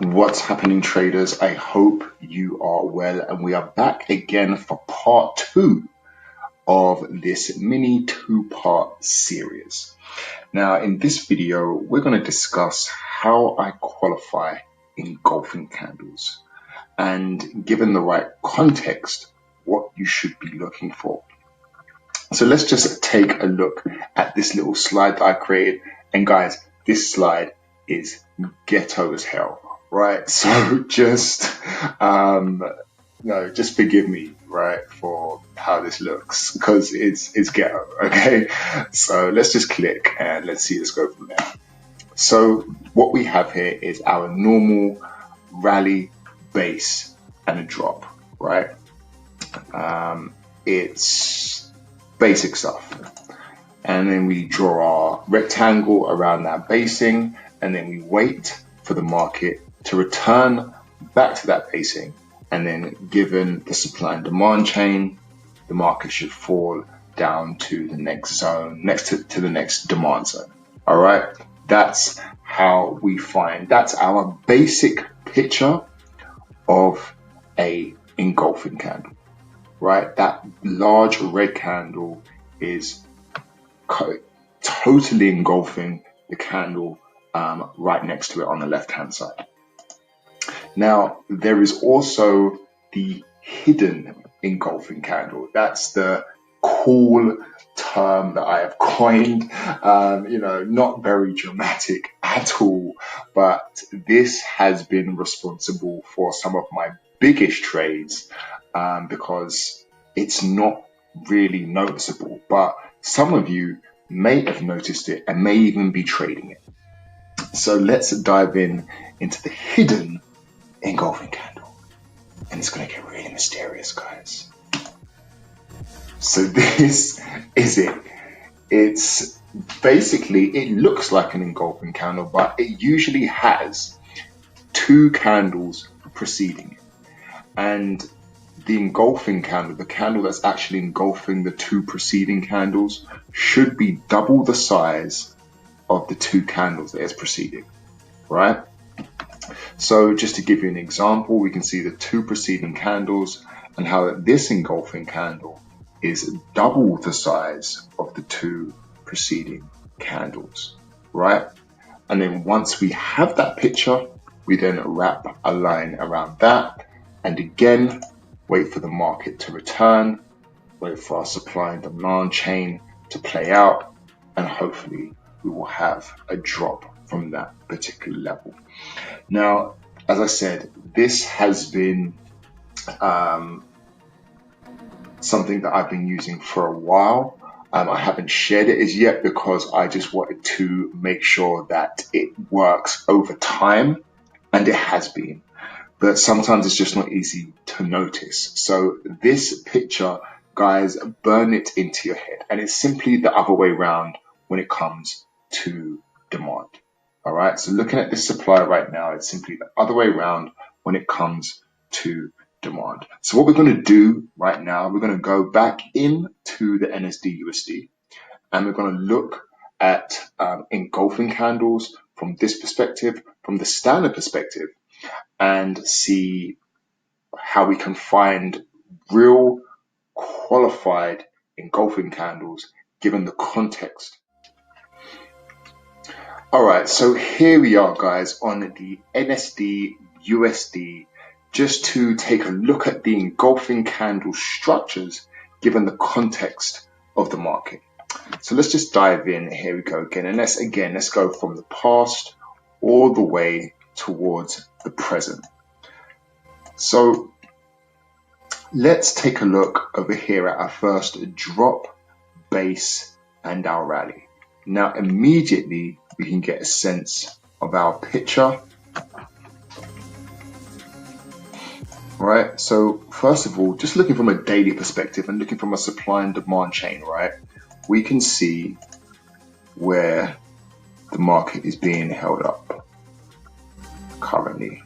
What's happening, traders? I hope you are well, and we are back again for part 2 of this mini 2-part series. Now, in this video, we're going to discuss how I qualify engulfing candles, and given the right context, what you should be looking for. So let's just take a look at this little slide that I created, and guys, this slide is ghetto as hell. Right, so just just forgive me, right, for how this looks, because it's ghetto. Okay, so let's just click and let's go from there. So what we have here is our normal rally, base, and a drop. Right, it's basic stuff, and then we draw our rectangle around that basing, and then we wait for the market to return back to that basing, and then given the supply and demand chain, the market should fall down to the next zone, to the next demand zone. All right, that's how we find, that's our basic picture of a engulfing candle. Right, that large red candle is totally engulfing the candle right next to it on the left hand side. Now, there is also the hidden engulfing candle. That's the cool term that I have coined, not very dramatic at all, but this has been responsible for some of my biggest trades because it's not really noticeable, but some of you may have noticed it and may even be trading it. So let's dive into the hidden engulfing candle, and it's going to get really mysterious, guys. So this is it. It's basically, it looks like an engulfing candle, but it usually has 2 candles preceding it, and the engulfing candle, the candle that's actually engulfing the 2 preceding candles, should be double the size of the 2 candles that is preceding, right? So just to give you an example, we can see the 2 preceding candles and how this engulfing candle is double the size of the 2 preceding candles, right? And then once we have that picture, we then wrap a line around that, and again, wait for the market to return, wait for our supply and demand chain to play out, and hopefully we will have a drop from that particular level. Now, as I said, this has been something that I've been using for a while. I haven't shared it as yet because I just wanted to make sure that it works over time, and it has been. But sometimes it's just not easy to notice. So this picture, guys, burn it into your head. And it's simply the other way around when it comes to demand. All right, so looking at this supply right now, it's simply the other way around when it comes to demand. So what we're going to do right now, we're going to go back into the NSD/USD, and we're going to look at engulfing candles from this perspective, from the standard perspective, and see how we can find real qualified engulfing candles given the context. All right, so here we are, guys, on the NSD/USD, just to take a look at the engulfing candle structures given the context of the market. So let's just dive in. Here we go again, and let's go from the past all the way towards the present. So let's take a look over here at our first drop, base, and our rally. Now immediately we can get a sense of our picture. Right, so first of all, just looking from a daily perspective and looking from a supply and demand chain, right, we can see where the market is being held up currently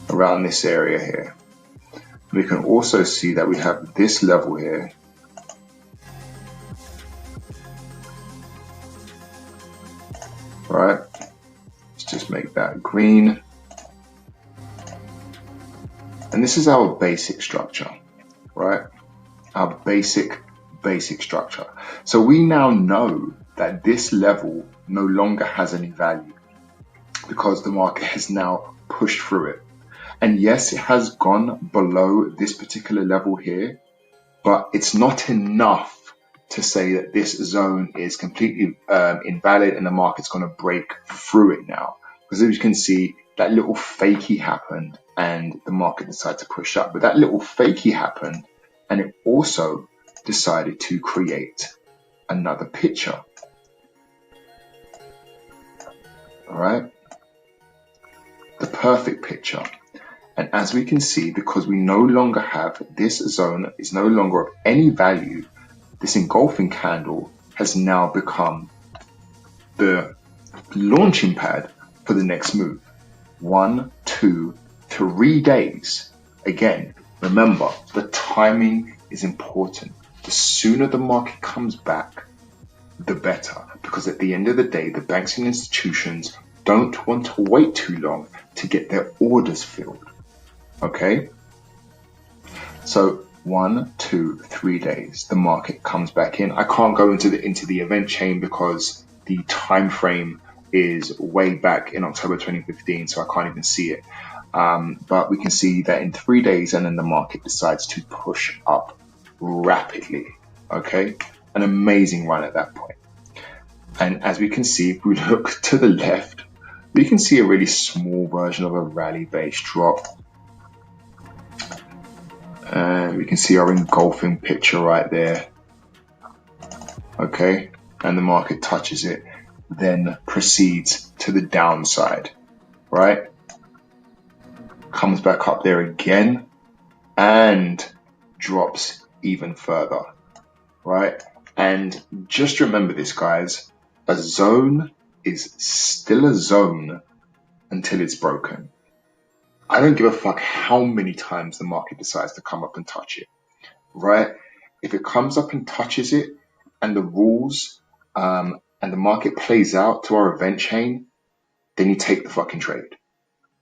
around this area here. We can also see that we have this level here, right? Let's just make that green. And this is our basic structure, right? Our basic structure. So we now know that this level no longer has any value because the market has now pushed through it. And yes, it has gone below this particular level here, but it's not enough to say that this zone is completely invalid and the market's going to break through it now. Because as you can see, that little fakey happened and the market decided to push up. But that little fakey happened and it also decided to create another picture. All right, the perfect picture. And as we can see, because we no longer have this zone is no longer of any value, this engulfing candle has now become the launching pad for the next move. 1, 2, 3 days. Again, remember, the timing is important. The sooner the market comes back, the better. Because at the end of the day, the banks and institutions don't want to wait too long to get their orders filled. Okay? So 1, 2, 3 days, the market comes back in. I can't go into the event chain because the time frame is way back in October 2015, so I can't even see it. But we can see that in 3 days, and then the market decides to push up rapidly. Okay, an amazing run at that point. And as we can see, if we look to the left, we can see a really small version of a rally-based drop. And we can see our engulfing picture right there. Okay, and the market touches it, then proceeds to the downside, right? Comes back up there again and drops even further, right? And just remember this, guys, a zone is still a zone until it's broken. I don't give a fuck how many times the market decides to come up and touch it, right? If it comes up and touches it and the rules and the market plays out to our event chain, then you take the fucking trade,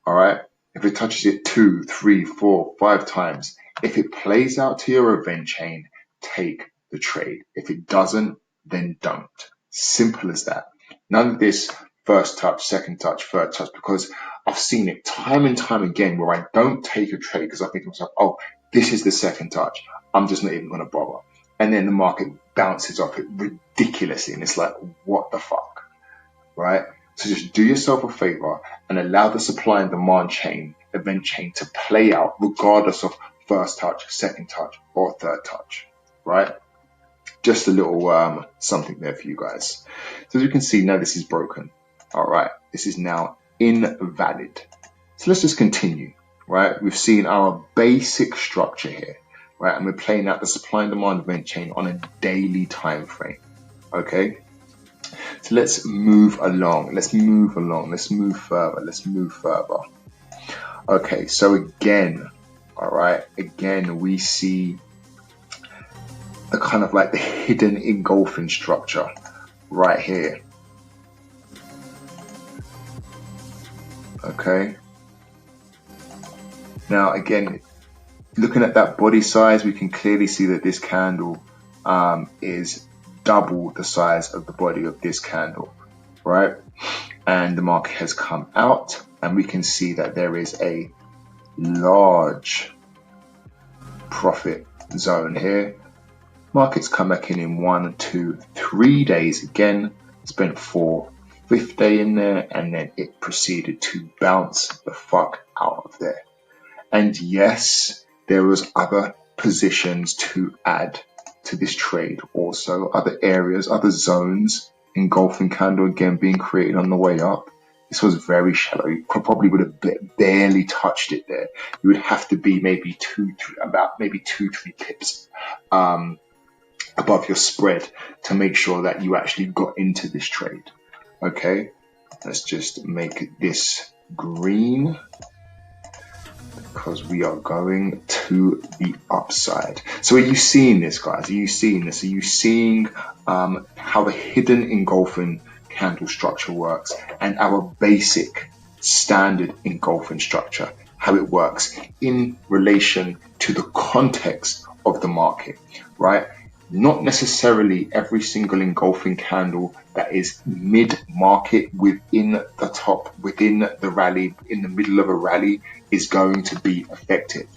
all right? If it touches it 2, 3, 4, 5 times, if it plays out to your event chain, take the trade. If it doesn't, then don't. Simple as that. None of this first touch, second touch, third touch, because I've seen it time and time again where I don't take a trade because I think to myself, oh, this is the second touch. I'm just not even going to bother. And then the market bounces off it ridiculously. And it's like, what the fuck, right? So just do yourself a favor and allow the supply and demand chain, event chain to play out regardless of first touch, second touch, or third touch, right? Just a little something there for you guys. So as you can see, now this is broken. All right, this is now invalid. So let's just continue, right? We've seen our basic structure here, right? And we're playing out the supply and demand event chain on a daily time frame, okay? So let's move along. Let's move along. Let's move further. Let's move further. Okay, so again, all right, again, we see the kind of like the hidden engulfing structure right here. Okay. Now, again, looking at that body size, we can clearly see that this candle is double the size of the body of this candle, right? And the market has come out, and we can see that there is a large profit zone here. Markets come back in 1, 2, 3 days again. Spent 5th day in there, and then it proceeded to bounce the fuck out of there. And yes, there was other positions to add to this trade also, other areas, other zones, engulfing candle again being created on the way up. This was very shallow. You probably would have barely touched it there. You would have to be maybe 2, 3 pips above your spread to make sure that you actually got into this trade. Okay, let's just make this green because we are going to the upside. So are you seeing this, guys? Are you seeing this? Are you seeing how the hidden engulfing candle structure works and our basic standard engulfing structure, how it works in relation to the context of the market, right? Not necessarily every single engulfing candle that is mid-market within the top, within the rally, in the middle of a rally is going to be effective,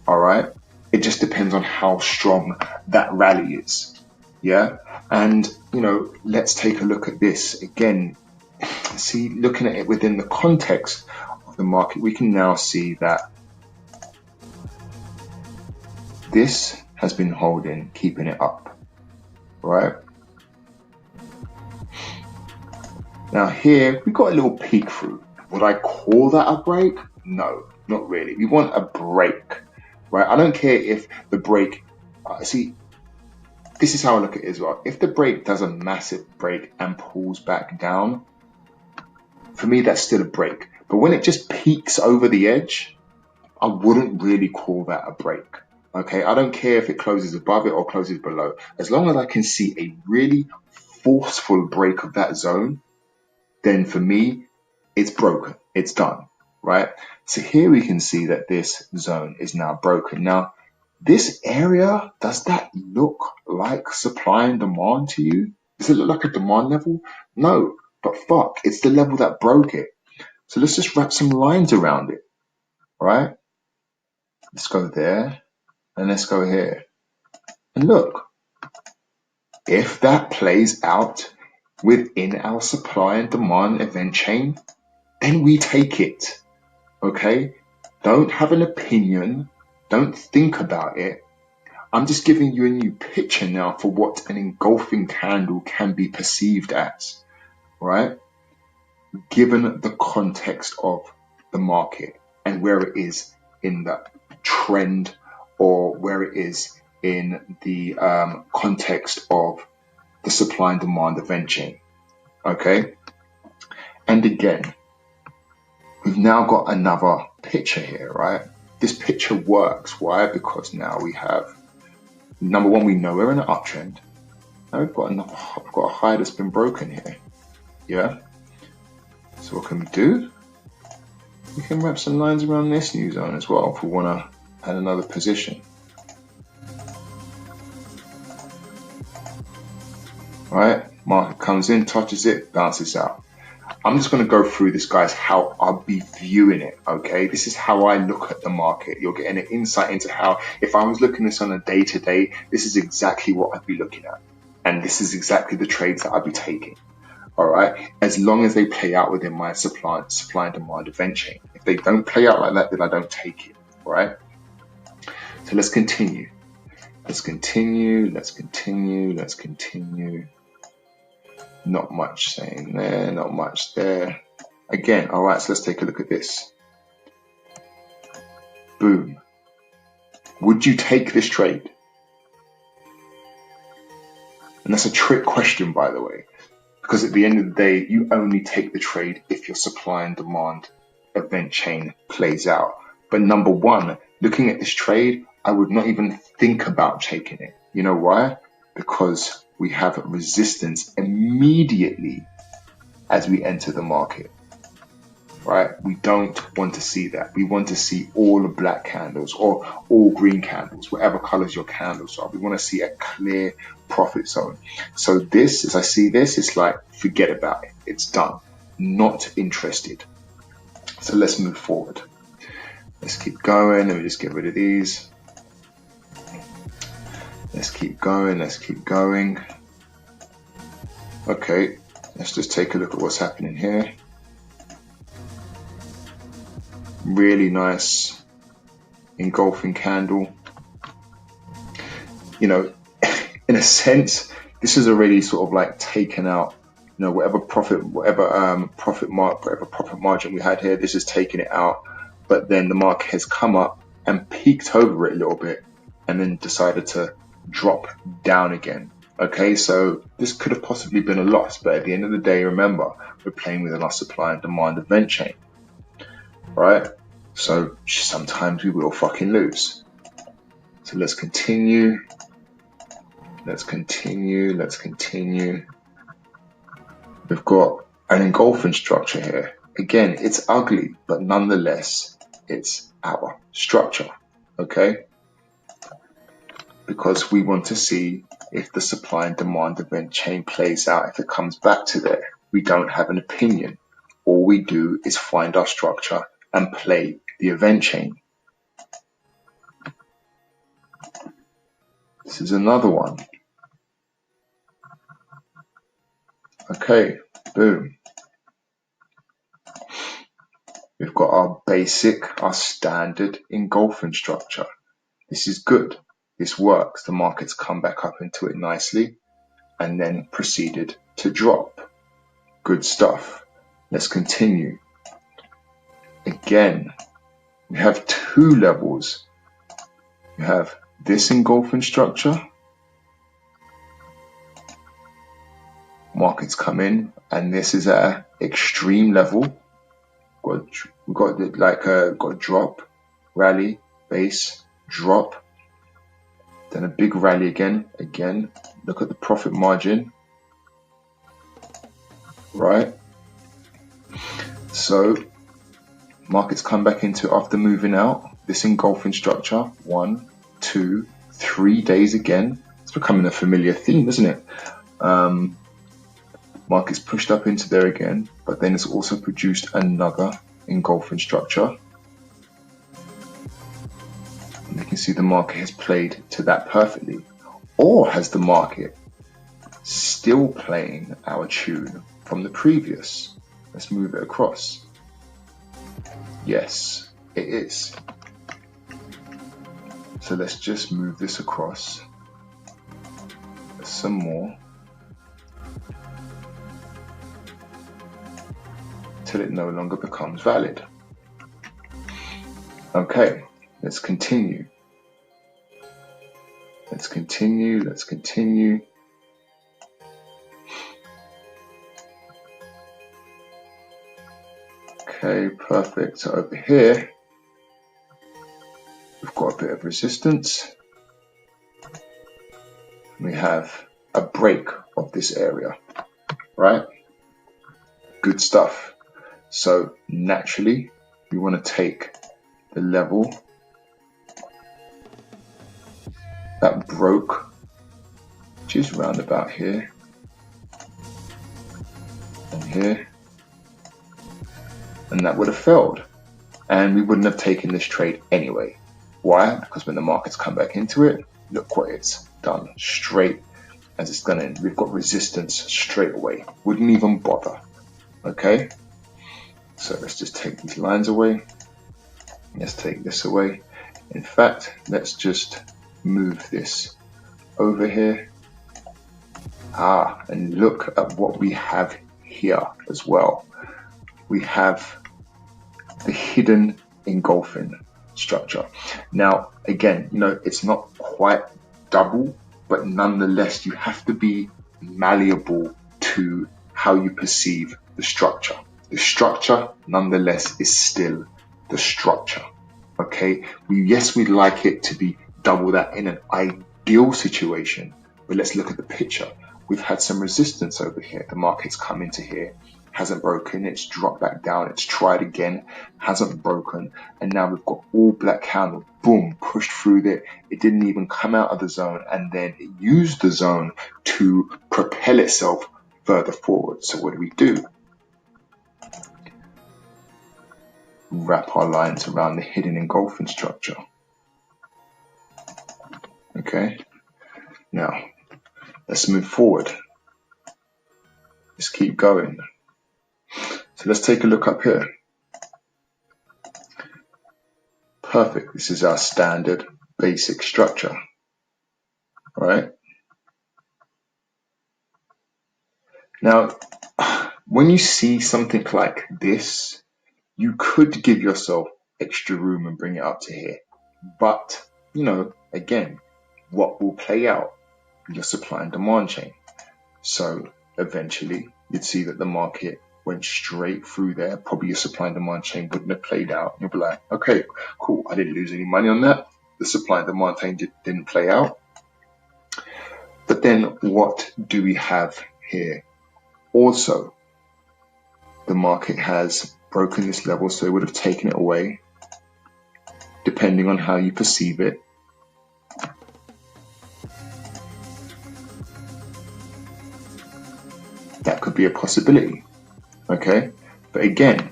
all right? It just depends on how strong that rally is, yeah? And, you know, let's take a look at this again. See, looking at it within the context of the market, we can now see that this has been holding, keeping it up, right? Now here, we got a little peek through. Would I call that a break? No, not really. We want a break, right? I don't care if the break, see, this is how I look at it as well. If the break does a massive break and pulls back down, for me, that's still a break. But when it just peaks over the edge, I wouldn't really call that a break. Okay, I don't care if it closes above it or closes below. As long as I can see a really forceful break of that zone, then for me, it's broken. It's done, right? So here we can see that this zone is now broken. Now, this area, does that look like supply and demand to you? Does it look like a demand level? No, but fuck, it's the level that broke it. So let's just wrap some lines around it, right? Let's go there and let's go here. And look, if that plays out within our supply and demand event chain, then we take it, okay? Don't have an opinion. Don't think about it. I'm just giving you a new picture now for what an engulfing candle can be perceived as, right? Given the context of the market and where it is in the trend or where it is in the context of the supply and demand event chain, okay? And again, we've now got another picture here, right? This picture works. Why? Because now we have, number one, we know we're in an uptrend. Now we've got a high that's been broken here, yeah? So what can we do? We can wrap some lines around this new zone as well if we want to add another position. Right, market comes in, touches it, bounces out. I'm just going to go through this, guys, how I'll be viewing it, okay? This is how I look at the market. You're getting an insight into how, if I was looking at this on a day-to-day, this is exactly what I'd be looking at. And this is exactly the trades that I'd be taking, all right? As long as they play out within my supply and demand event chain. If they don't play out like that, then I don't take it, all right? So let's continue. Let's continue, let's continue, let's continue. Not much saying there, not much there. Again, all right, so let's take a look at this. Boom. Would you take this trade? And that's a trick question, by the way, because at the end of the day, you only take the trade if your supply and demand event chain plays out. But number one, looking at this trade, I would not even think about taking it. You know why? Because we have resistance immediately as we enter the market, right? We don't want to see that. We want to see all the black candles or all green candles, whatever colors your candles are. We want to see a clear profit zone. So this, as I see this, it's like, forget about it. It's done. Not interested. So let's move forward. Let's keep going. Let me just get rid of these. Let's keep going. Let's keep going. Okay, let's just take a look at what's happening here. Really nice engulfing candle. You know, in a sense, this is already sort of like taken out, you know, whatever profit margin we had here, this is taking it out. But then the market has come up and peaked over it a little bit and then decided to drop down again. Okay, so this could have possibly been a loss, but at the end of the day, remember, we're playing within our supply and demand event chain, right? So sometimes we will fucking lose. So let's continue. Let's continue. Let's continue. We've got an engulfing structure here. Again, it's ugly, but nonetheless, it's our structure, okay? Because we want to see if the supply and demand event chain plays out, if it comes back to there. We don't have an opinion. All we do is find our structure and play the event chain. This is another one. Okay, boom. We've got our basic, our standard engulfing structure. This is good. This works. The market's come back up into it nicely and then proceeded to drop. Good stuff. Let's continue. Again, we have two levels. You have this engulfing structure. Markets come in, and this is at an extreme level. We've got a drop, rally, base, drop, then a big rally again. Again, look at the profit margin, right? So markets come back into after moving out. This engulfing structure, 1, 2, 3 days again. It's becoming a familiar theme, isn't it? Markets pushed up into there again, but then it's also produced another engulfing structure. And you can see the market has played to that perfectly. Or has the market still playing our tune from the previous? Let's move it across. Yes, it is. So let's just move this across some more till it no longer becomes valid. Okay, let's continue. Let's continue. Let's continue. Okay, perfect. So over here, we've got a bit of resistance. We have a break of this area, right? Good stuff. So naturally, we want to take the level that broke, which is round about here and here, and that would have failed, and we wouldn't have taken this trade anyway. Why? Because when the markets come back into it, look what it's done. Straight as it's gone in, we've got resistance straight away. Wouldn't even bother. Okay, so let's just take these lines away. Let's take this away. In fact, let's just move this over here. And look at what we have here as well. We have the hidden engulfing structure. Now, again, it's not quite double, but nonetheless, you have to be malleable to how you perceive the structure. The structure, nonetheless, is still the structure. Okay, we'd like it to be double that in an ideal situation, but let's look at the picture. We've had some resistance over here. The market's come into here, hasn't broken, it's dropped back down, it's tried again, hasn't broken, and now we've got all black candle, boom, pushed through there. It didn't even come out of the zone, and then it used the zone to propel itself further forward. So what do? Wrap our lines around the hidden engulfing structure. Okay, now let's move forward. Let's keep going. So let's take a look up here. Perfect. This is our standard basic structure, right? Now, when you see something like this, you could give yourself extra room and bring it up to here. But, again, what will play out? Your supply and demand chain. So eventually you'd see that the market went straight through there. Probably your supply and demand chain wouldn't have played out. You'll be like, okay, cool. I didn't lose any money on that. The supply and demand chain didn't play out. But then what do we have here? Also, the market has broken this level, so it would have taken it away, depending on how you perceive it. That could be a possibility, okay? But again,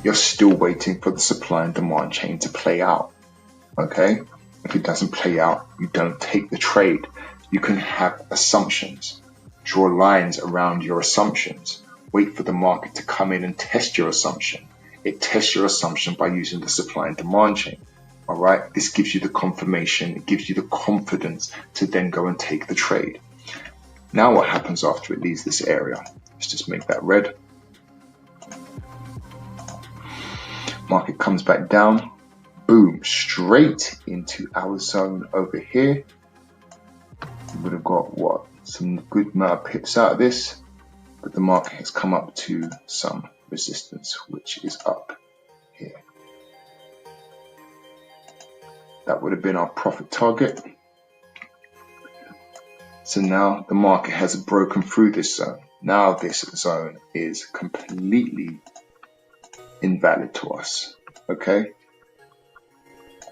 you're still waiting for the supply and demand chain to play out, okay? If it doesn't play out, you don't take the trade. You can have assumptions, draw lines around your assumptions, wait for the market to come in and test your assumption. It tests your assumption by using the supply and demand chain, all right? This gives you the confirmation, it gives you the confidence to then go and take the trade. Now what happens after it leaves this area? Let's just make that red. Market comes back down, boom, straight into our zone over here. We would have got what? Some good amount of pips out of this, but the market has come up to some resistance, which is up here. That would have been our profit target. So now the market has broken through this zone. Now this zone is completely invalid to us, okay?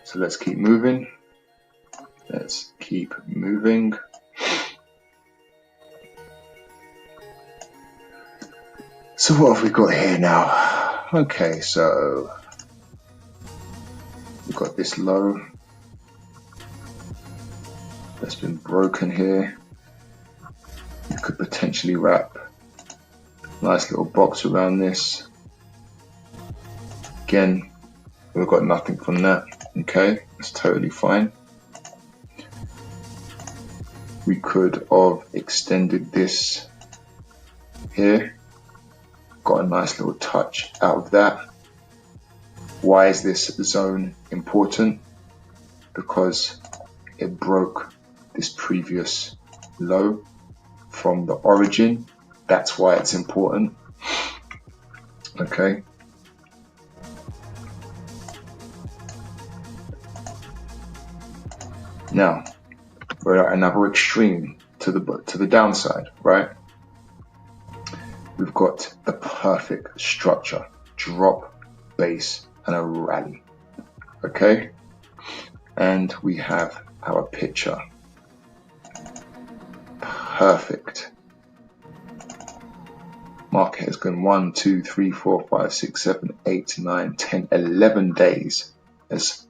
So let's keep moving. Let's keep moving. So what have we got here now? Okay, so we've got this low that's been broken here. You could potentially wrap a nice little box around this. Again, we've got nothing from that. Okay, that's totally fine. We could have extended this here, got a nice little touch out of that. Why is this zone important? Because it broke this previous low from the origin. That's why it's important. Okay. Now we're at another extreme to the downside, right? We've got the perfect structure: drop, base, and a rally. Okay, and we have our picture. Perfect. Market has gone 1, 2, 3, 4, 5, 6, 7, 8, 9, 10, 11 days. Has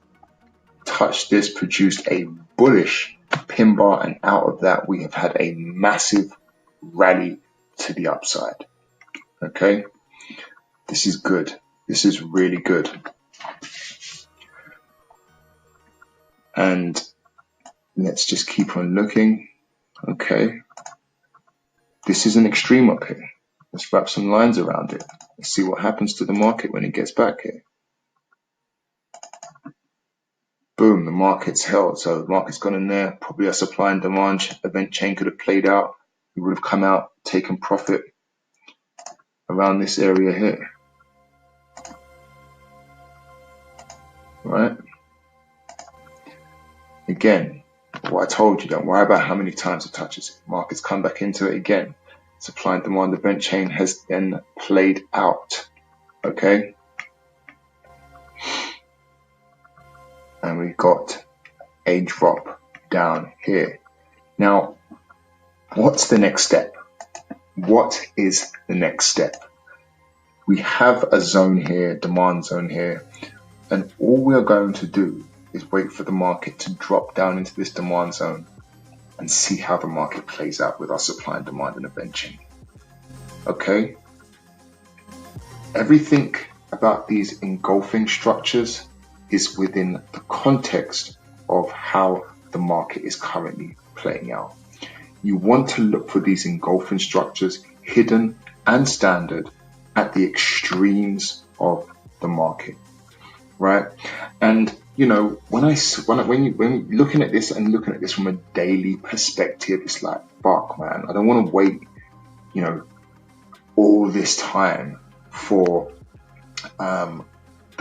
touched this, produced a bullish pin bar, and out of that we have had a massive rally to the upside. Okay, this is good. This is really good. And let's just keep on looking. Okay, this is an extreme up here. Let's wrap some lines around it. Let's see what happens to the market when it gets back here. Boom, the market's held. So the market's gone in there. Probably a supply and demand event chain could have played out. We would have come out, taken profit around this area here. Right? Again, what I told you, don't worry about how many times it touches it. Markets come back into it again. Supply and demand event chain has then played out. Okay? And we've got a drop down here. Now, what's the next step? What is the next step? We have a zone here, demand zone here, and all we're going to do is wait for the market to drop down into this demand zone and see how the market plays out with our supply and demand and event chain. Okay? Everything about these engulfing structures is within the context of how the market is currently playing out. You want to look for these engulfing structures, hidden and standard, at the extremes of the market, right? And you know, when you're looking at this and looking at this from a daily perspective, it's like, fuck, man, I don't want to wait, you know, all this time for the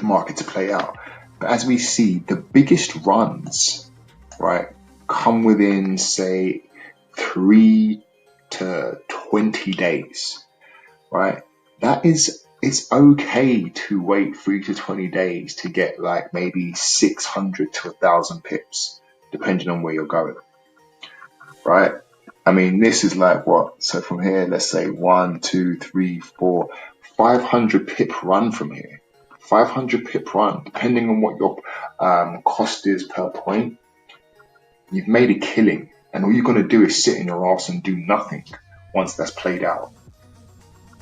market to play out. But as we see, the biggest runs, right, come within, say, 3 to 20 days, right? That is it's okay to wait 3 to 20 days to get like maybe 600 to 1,000 pips, depending on where you're going, right? I mean, this is like what? So from here, let's say 1, 2, 3, 4, 500 pip run from here. 500 pip run, depending on what your cost is per point. You've made a killing, and all you're going to do is sit in your ass and do nothing once that's played out.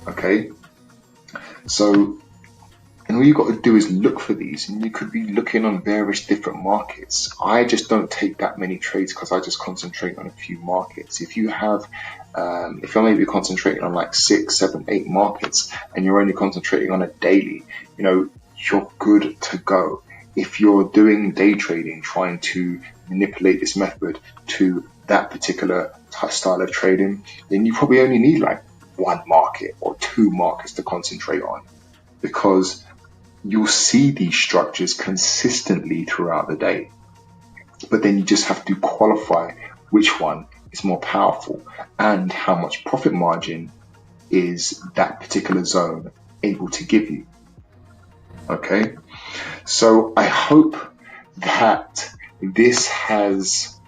Okay? So, and all you got to do is look for these, and you could be looking on various different markets. I just don't take that many trades because I just concentrate on a few markets. If you have, if you're maybe concentrating on like 6, 7, 8 markets, and you're only concentrating on a daily, you know, you're good to go. If you're doing day trading, trying to manipulate this method to that particular style of trading, then you probably only need like 1 market or 2 markets to concentrate on, because you'll see these structures consistently throughout the day. But then you just have to qualify which one is more powerful and how much profit margin is that particular zone able to give you. Okay, so I hope that this has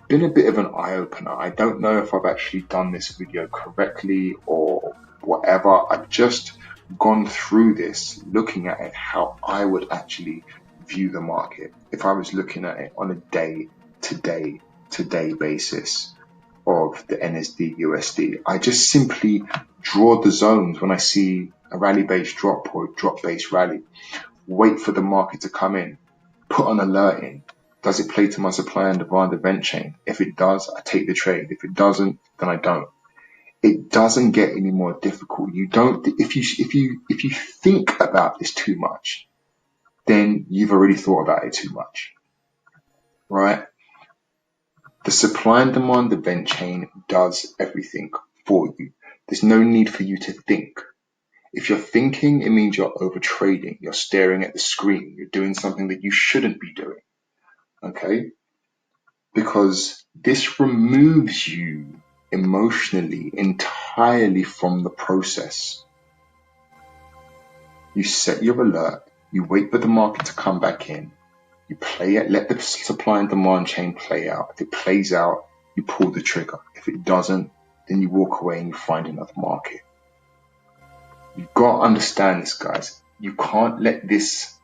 been a bit of an eye-opener. I don't know if I've actually done this video correctly or whatever. I've just gone through this, looking at it how I would actually view the market if I was looking at it on a day-to-day basis of the NSD USD. I just simply draw the zones when I see a rally-based drop or a drop-based rally, wait for the market to come in, put an alert in. Does it play to my supply and demand event chain? If it does, I take the trade. If it doesn't, then I don't. It doesn't get any more difficult. You don't, if you think about this too much, then you've already thought about it too much, right? The supply and demand event chain does everything for you. There's no need for you to think. If you're thinking, it means you're over trading. You're staring at the screen. You're doing something that you shouldn't be doing. Okay? Because this removes you emotionally entirely from the process. You set your alert, you wait for the market to come back in, you play it, let the supply and demand chain play out. If it plays out, you pull the trigger. If it doesn't, then you walk away and you find another market. You've got to understand this, guys. You can't let this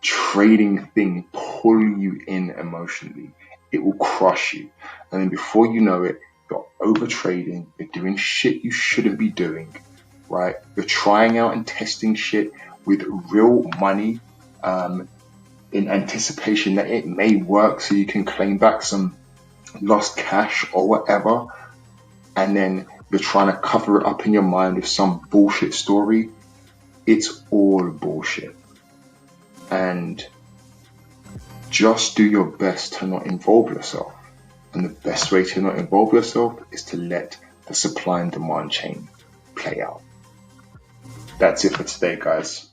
trading thing pull you in emotionally. It will crush you. And then before you know it, you're over trading, you're doing shit you shouldn't be doing, right? You're trying out and testing shit with real money in anticipation that it may work so you can claim back some lost cash or whatever. And then you're trying to cover it up in your mind with some bullshit story. It's all bullshit. And just do your best to not involve yourself. And the best way to not involve yourself is to let the supply and demand chain play out. That's it for today, guys.